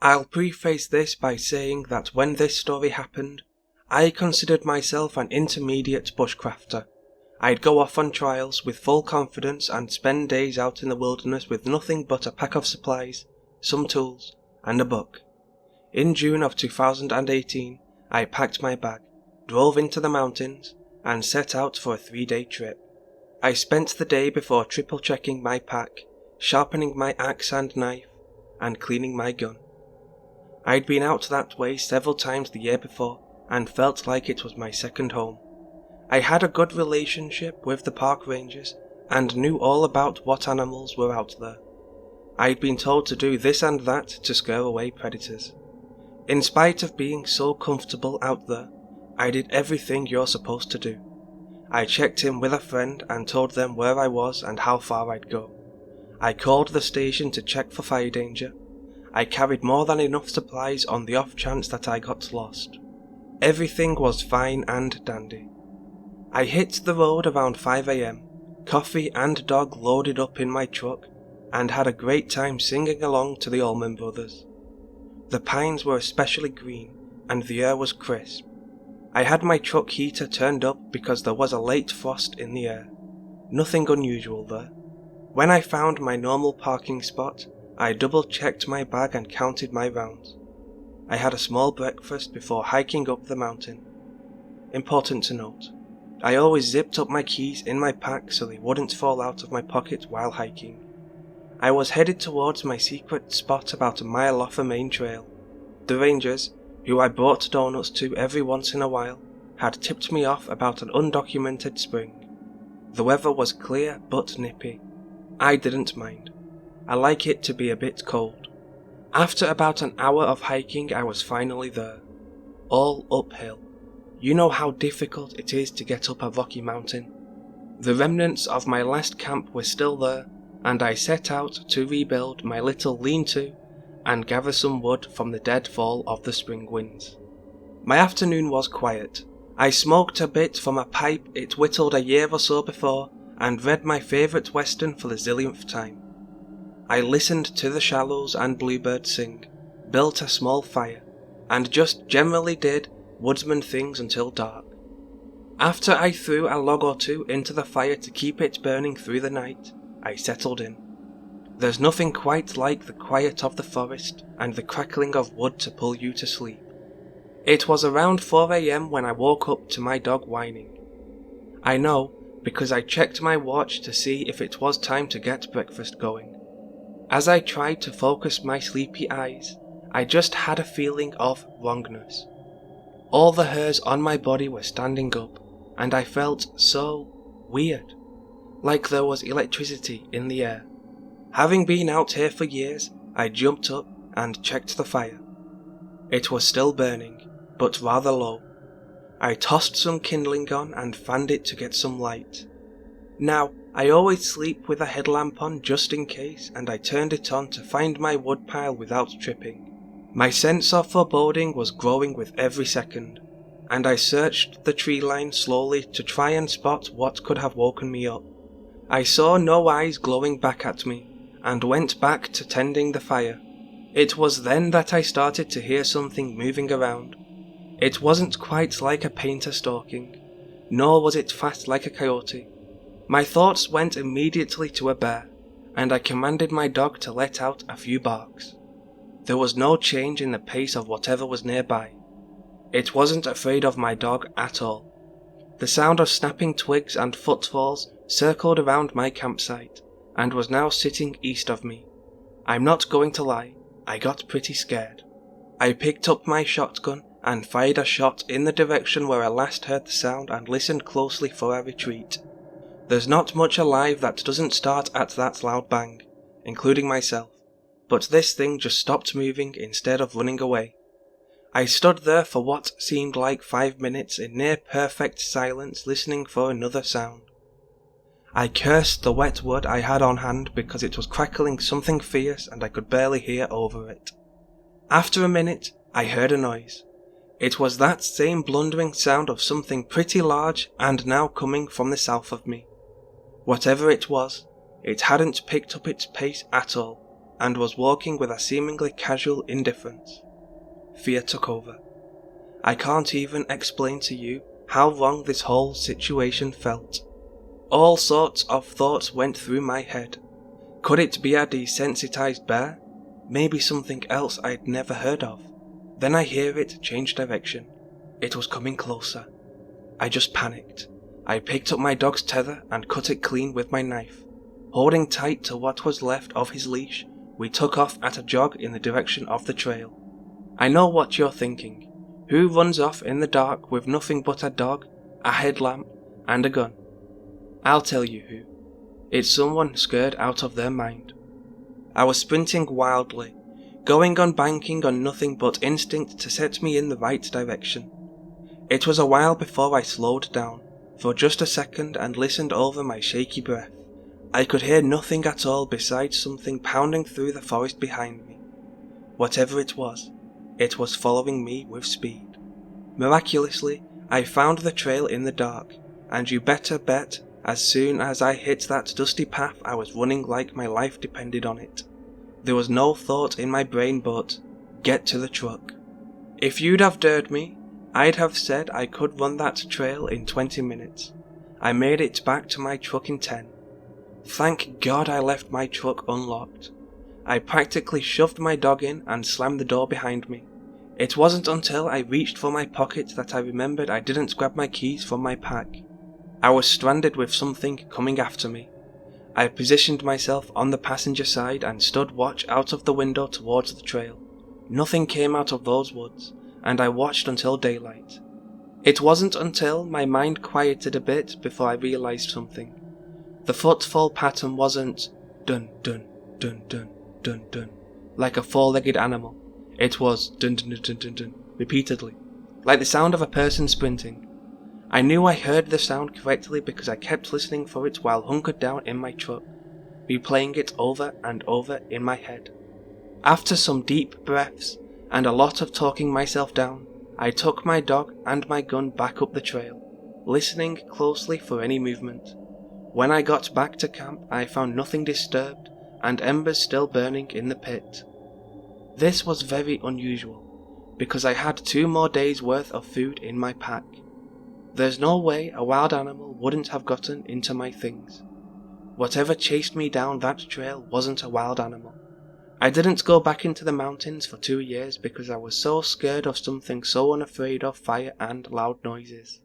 I'll preface this by saying that when this story happened, I considered myself an intermediate bushcrafter. I'd go off on trials with full confidence and spend days out in the wilderness with nothing but a pack of supplies, some tools, and a book. In June of 2018, I packed my bag, drove into the mountains, and set out for a 3-day trip. I spent the day before triple checking my pack, sharpening my axe and knife, and cleaning my gun. I'd been out that way several times the year before, and felt like it was my second home. I had a good relationship with the park rangers, and knew all about what animals were out there. I'd been told to do this and that to scare away predators. In spite of being so comfortable out there, I did everything you're supposed to do. I checked in with a friend and told them where I was and how far I'd go. I called the station to check for fire danger. I carried more than enough supplies on the off chance that I got lost. Everything was fine and dandy. I hit the road around 5 AM, coffee and dog loaded up in my truck, and had a great time singing along to the Allman Brothers. The pines were especially green, and the air was crisp. I had my truck heater turned up because there was a late frost in the air. Nothing unusual there. When I found my normal parking spot, I double-checked my bag and counted my rounds. I had a small breakfast before hiking up the mountain. Important to note, I always zipped up my keys in my pack so they wouldn't fall out of my pocket while hiking. I was headed towards my secret spot about a mile off a main trail. The rangers, who I brought donuts to every once in a while, had tipped me off about an undocumented spring. The weather was clear but nippy. I didn't mind. I like it to be a bit cold. After about an hour of hiking, I was finally there. All uphill. You know how difficult it is to get up a rocky mountain. The remnants of my last camp were still there, and I set out to rebuild my little lean-to and gather some wood from the dead fall of the spring winds. My afternoon was quiet. I smoked a bit from a pipe it whittled a year or so before, and read my favourite western for the zillionth time. I listened to the shallows and bluebirds sing, built a small fire, and just generally did woodsman things until dark. After I threw a log or two into the fire to keep it burning through the night, I settled in. There's nothing quite like the quiet of the forest and the crackling of wood to pull you to sleep. It was around 4 AM when I woke up to my dog whining. I know because I checked my watch to see if it was time to get breakfast going. As I tried to focus my sleepy eyes, I just had a feeling of wrongness. All the hairs on my body were standing up, and I felt so weird, like there was electricity in the air. Having been out here for years, I jumped up and checked the fire. It was still burning, but rather low. I tossed some kindling on and fanned it to get some light. Now, I always sleep with a headlamp on just in case, and I turned it on to find my woodpile without tripping. My sense of foreboding was growing with every second, and I searched the tree line slowly to try and spot what could have woken me up. I saw no eyes glowing back at me, and went back to tending the fire. It was then that I started to hear something moving around. It wasn't quite like a painter stalking, nor was it fast like a coyote. My thoughts went immediately to a bear, and I commanded my dog to let out a few barks. There was no change in the pace of whatever was nearby. It wasn't afraid of my dog at all. The sound of snapping twigs and footfalls circled around my campsite, and was now sitting east of me. I'm not going to lie, I got pretty scared. I picked up my shotgun and fired a shot in the direction where I last heard the sound and listened closely for a retreat. There's not much alive that doesn't start at that loud bang, including myself, but this thing just stopped moving instead of running away. I stood there for what seemed like 5 minutes in near perfect silence listening for another sound. I cursed the wet wood I had on hand because it was crackling something fierce and I could barely hear over it. After a minute, I heard a noise. It was that same blundering sound of something pretty large and now coming from the south of me. Whatever it was, it hadn't picked up its pace at all. and was walking with a seemingly casual indifference. Fear took over. I can't even explain to you how wrong this whole situation felt. All sorts of thoughts went through my head. Could it be a desensitized bear? Maybe something else I'd never heard of. Then I hear it change direction. It was coming closer. I just panicked. I picked up my dog's tether and cut it clean with my knife. Holding tight to what was left of his leash, we took off at a jog in the direction of the trail. I know what you're thinking. Who runs off in the dark with nothing but a dog, a headlamp, and a gun? I'll tell you who. It's someone scared out of their mind. I was sprinting wildly, going on banking on nothing but instinct to set me in the right direction. It was a while before I slowed down, for just a second, and listened over my shaky breath. I could hear nothing at all besides something pounding through the forest behind me. Whatever it was following me with speed. Miraculously, I found the trail in the dark, and you better bet as soon as I hit that dusty path I was running like my life depended on it. There was no thought in my brain but, get to the truck. If you'd have dared me, I'd have said I could run that trail in 20 minutes. I made it back to my truck in 10. Thank God I left my truck unlocked. I practically shoved my dog in and slammed the door behind me. It wasn't until I reached for my pocket that I remembered I didn't grab my keys from my pack. I was stranded with something coming after me. I positioned myself on the passenger side and stood watch out of the window towards the trail. Nothing came out of those woods, and I watched until daylight. It wasn't until my mind quieted a bit before I realized something. The footfall pattern wasn't dun dun dun dun dun dun like a four-legged animal. It was dun dun dun dun dun dun repeatedly, like the sound of a person sprinting. I knew I heard the sound correctly because I kept listening for it while hunkered down in my truck, replaying it over and over in my head. After some deep breaths and a lot of talking myself down, I took my dog and my gun back up the trail, listening closely for any movement. When I got back to camp, I found nothing disturbed and embers still burning in the pit. This was very unusual, because I had 2 more days' worth of food in my pack. There's no way a wild animal wouldn't have gotten into my things. Whatever chased me down that trail wasn't a wild animal. I didn't go back into the mountains for 2 years because I was so scared of something so unafraid of fire and loud noises.